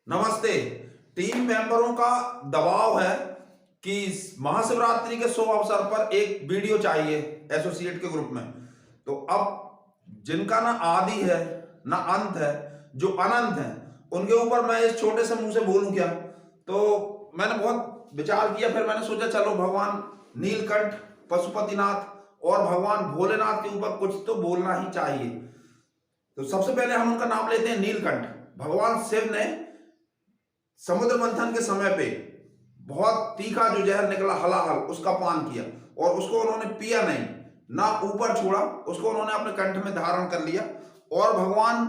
नमस्ते। टीम मेंबरों का दबाव है कि महाशिवरात्रि के शुभ अवसर पर एक वीडियो चाहिए एसोसिएट के ग्रुप में। तो अब जिनका ना आदि है ना अंत है, जो अनंत है, उनके ऊपर मैं इस छोटे से मुंह से बोलूं क्या? तो मैंने बहुत विचार किया, फिर मैंने सोचा चलो भगवान नीलकंठ, पशुपतिनाथ और भगवान भोलेनाथ के ऊपर कुछ तो बोलना ही चाहिए। तो सबसे पहले हम उनका नाम लेते हैं नीलकंठ। भगवान शिव ने समुद्र मंथन के समय पे बहुत तीखा जो जहर निकला हलाहल, उसका पान किया और उसको उन्होंने पिया नहीं, ना ऊपर छोड़ा, उसको उन्होंने अपने कंठ में धारण कर लिया और भगवान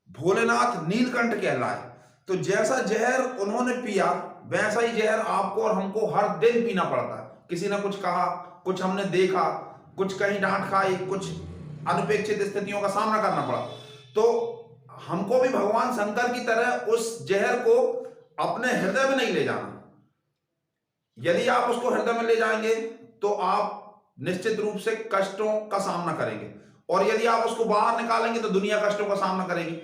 भोलेनाथ नीलकंठ कहलाए। तो जैसा जहर उन्होंने पिया वैसा ही जहर आपको और हमको हर दिन पीना पड़ता है। किसी ने कुछ कहा, कुछ हमने देखा, कुछ कहीं डांट खाई, कुछ अनपेक्षित स्थितियों का सामना करना पड़ा, तो हमको भी भगवान शंकर की तरह उस जहर को अपने हृदय में नहीं ले जाना। यदि आप उसको हृदय में ले जाएंगे तो आप निश्चित रूप से कष्टों का सामना करेंगे और यदि आप उसको बाहर निकालेंगे तो दुनिया कष्टों का सामना करेगी।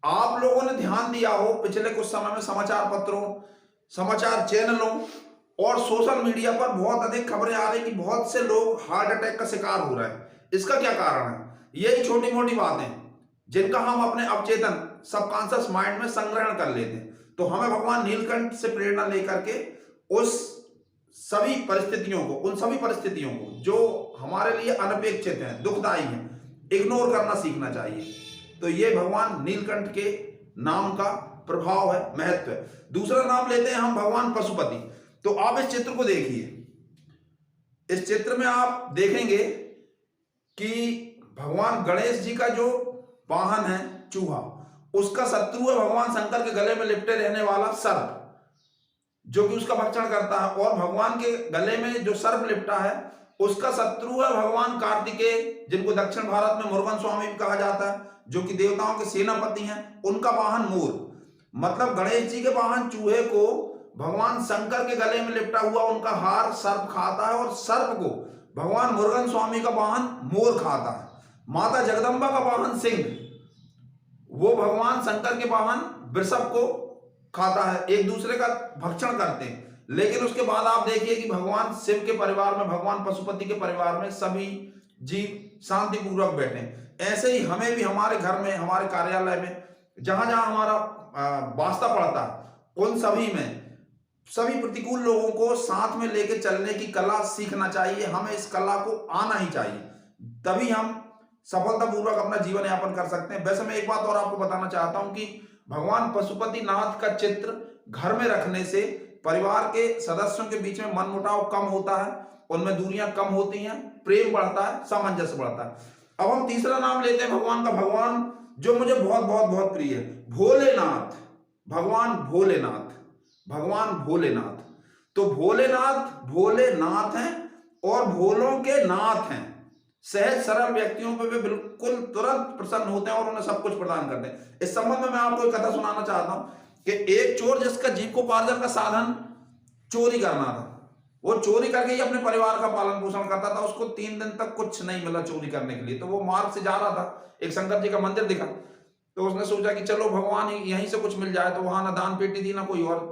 आप लोगों ने ध्यान दिया हो पिछले कुछ समय में समाचार पत्रों, समाचार चैनलों और सोशल मीडिया पर बहुत अधिक खबरें आ रही कि बहुत से लोग हार्ट अटैक का शिकार हो रहे हैं। इसका क्या कारण है? यही छोटी मोटी बातें जिनका हम अपने अवचेतन सबकॉन्शियस माइंड में संग्रहण कर लेते हैं। तो हमें भगवान नीलकंठ से प्रेरणा लेकर के उस सभी परिस्थितियों को, उन सभी परिस्थितियों को जो हमारे लिए अनपेक्षित हैं, दुखदायी हैं, इग्नोर करना सीखना चाहिए। तो ये भगवान नीलकंठ के नाम का प्रभाव है, महत्व है। दूसरा नाम लेते हैं हम भगवान पशुपति। तो आप इस चित्र को देखिए। इस चित्र में आप देखेंगे कि भगवान गणेश जी का जो वाहन है चूहा, उसका शत्रु है भगवान शंकर के गले में लिपटे रहने वाला सर्प, जो कि उसका भक्षण करता है। और भगवान के गले में जो सर्प लिपटा है उसका शत्रु है भगवान कार्तिकेय, जिनको दक्षिण भारत में मुरुगन स्वामी भी कहा जाता है, जो कि देवताओं के सेनापति हैं। उनका वाहन मोर, मतलब गणेश जी के वाहन चूहे को भगवान शंकर के गले में लिपटा हुआ उनका हार सर्प खाता है और सर्प को भगवान मुरुगन स्वामी का वाहन मोर खाता है। माता जगदम्बा का वाहन सिंह, वो भगवान शंकर के वाहन वृषभ को खाता है। एक दूसरे का भक्षण करते हैं। लेकिन उसके बाद आप देखिए कि भगवान शिव के परिवार में, भगवान पशुपति के परिवार में सभी जीव शांतिपूर्वक बैठे। ऐसे ही हमें भी हमारे घर में, हमारे कार्यालय में, जहां जहां हमारा वास्ता पड़ता है, उन सभी में सभी प्रतिकूल लोगों को साथ में लेके चलने की कला सीखना चाहिए। हमें इस कला को आना ही चाहिए, तभी हम सफलतापूर्वक अपना जीवन यापन कर सकते हैं। वैसे मैं एक बात और आपको बताना चाहता हूं कि भगवान पशुपतिनाथ का चित्र घर में रखने से परिवार के सदस्यों के बीच में मनमुटाव कम होता है, उनमें दूरियां कम होती हैं, प्रेम बढ़ता है, सामंजस्य बढ़ता है। अब हम तीसरा नाम लेते हैं भगवान का, भगवान जो मुझे बहुत बहुत बहुत प्रिय है, भोलेनाथ। भगवान भोलेनाथ, भगवान भोलेनाथ। तो भोलेनाथ भोलेनाथ हैं और भोलों के नाथ हैं। सहज सरल व्यक्तियों पे भी बिल्कुल तुरंत प्रसन्न होते हैं और उन्हें सब कुछ प्रदान करते हैं। इस संबंध में मैं आपको एक कथा सुनाना चाहता हूं कि एक चोर, जिसका जीविकोपार्जन का साधन चोरी करना था, वो चोरी करके ही अपने परिवार का पालन पोषण करता था। उसको 3 दिन तक कुछ नहीं मिला चोरी करने के लिए। तो वो मार्ग से जा रहा था, एक शंकर जी का मंदिर दिखा, तो उसने सोचा कि चलो भगवान यहीं से कुछ मिल जाए। तो वहां ना दान पेटी थी ना कोई और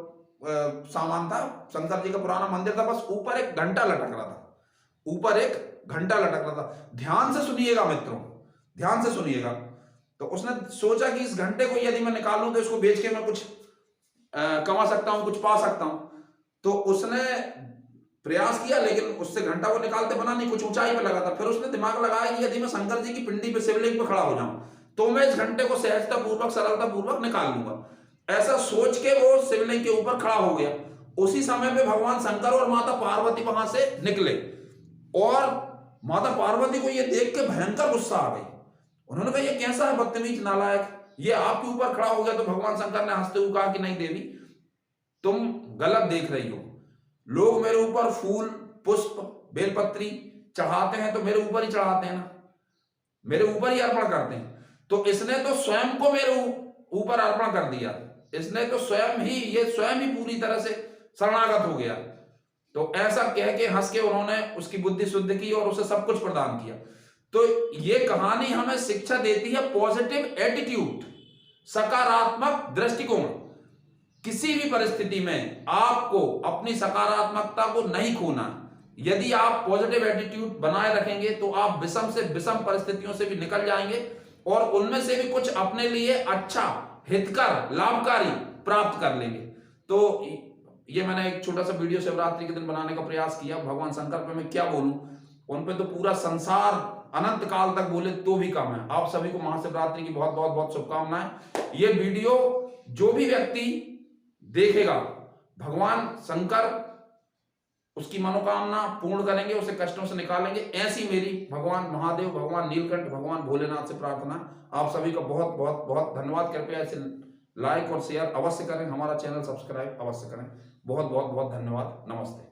सामान था। शंकर जी का पुराना मंदिर था, बस ऊपर एक घंटा लटक रहा था, ऊपर एक घंटा लटक रहा था। ध्यान से सुनिएगा मित्रों, ध्यान से सुनिएगा। तो उसने सोचा कि इस घंटे को यदि मैं निकालूं तो इसको बेच के मैं कुछ कमा सकता हूं, कुछ पा सकता हूं। तो उसने प्रयास किया, लेकिन उससे घंटा को निकालते बना नहीं, कुछ ऊंचाई पे लगा था। फिर उसने दिमाग लगाया कि यदि मैं शंकर जी की पिंडी पे, शिवलिंग पे खड़ा हो जाऊं तो मैं इस घंटे को सहजता पूर्वक, सरलता पूर्वक निकाल लूंगा। ऐसा सोच के वो शिवलिंग के ऊपर खड़ा हो गया। उसी समय पे भगवान शंकर और माता पार्वती वहां से निकले और माता पार्वती को ये देख के भयंकर गुस्सा आ गई। उन्होंने कहा ये कैसा है बदतमीज नालायक, ये आपके ऊपर खड़ा हो गया। तो भगवान शंकर ने हंसते हुए कहा कि नहीं देवी, तुम गलत देख रही हो। लोग मेरे ऊपर फूल, पुष्प, बेलपत्री चढ़ाते हैं तो मेरे ऊपर ही चढ़ाते हैं ना, मेरे ऊपर ही अर्पण करते हैं। तो इसने तो स्वयं को मेरे ऊपर अर्पण कर दिया। इसने तो स्वयं ही पूरी तरह से शरणागत हो गया। तो ऐसा कह के हंस के उन्होंने उसकी बुद्धि शुद्ध की और उसे सब कुछ प्रदान किया। तो ये कहानी हमें शिक्षा देती है पॉजिटिव एटीट्यूड, सकारात्मक दृष्टिकोण। किसी भी परिस्थिति में आपको अपनी सकारात्मकता को नहीं खोना। यदि आप पॉजिटिव एटीट्यूड बनाए रखेंगे तो आप विषम से विषम परिस्थितियों से भी निकल जाएंगे और उनमें से भी कुछ अपने लिए अच्छा, हितकर, लाभकारी प्राप्त कर लेंगे। तो ये मैंने एक छोटा सा वीडियो शिवरात्रि के दिन बनाने का प्रयास किया। भगवान शंकर पे मैं क्या बोलूं, उन पे तो पूरा संसार अनंत काल तक बोले तो भी कम है। आप सभी को महाशिवरात्रि की बहुत बहुत बहुत शुभकामनाएं। ये वीडियो जो भी व्यक्ति देखेगा, भगवान शंकर उसकी मनोकामना पूर्ण करेंगे, उसे कष्टों से निकालेंगे। ऐसी मेरी भगवान महादेव, भगवान नीलकंठ, भगवान भोलेनाथ से प्रार्थना। आप सभी का बहुत बहुत बहुत धन्यवाद। कृपया इसे लाइक और शेयर अवश्य करें, हमारा चैनल सब्सक्राइब अवश्य करें। बहुत बहुत बहुत धन्यवाद। नमस्ते।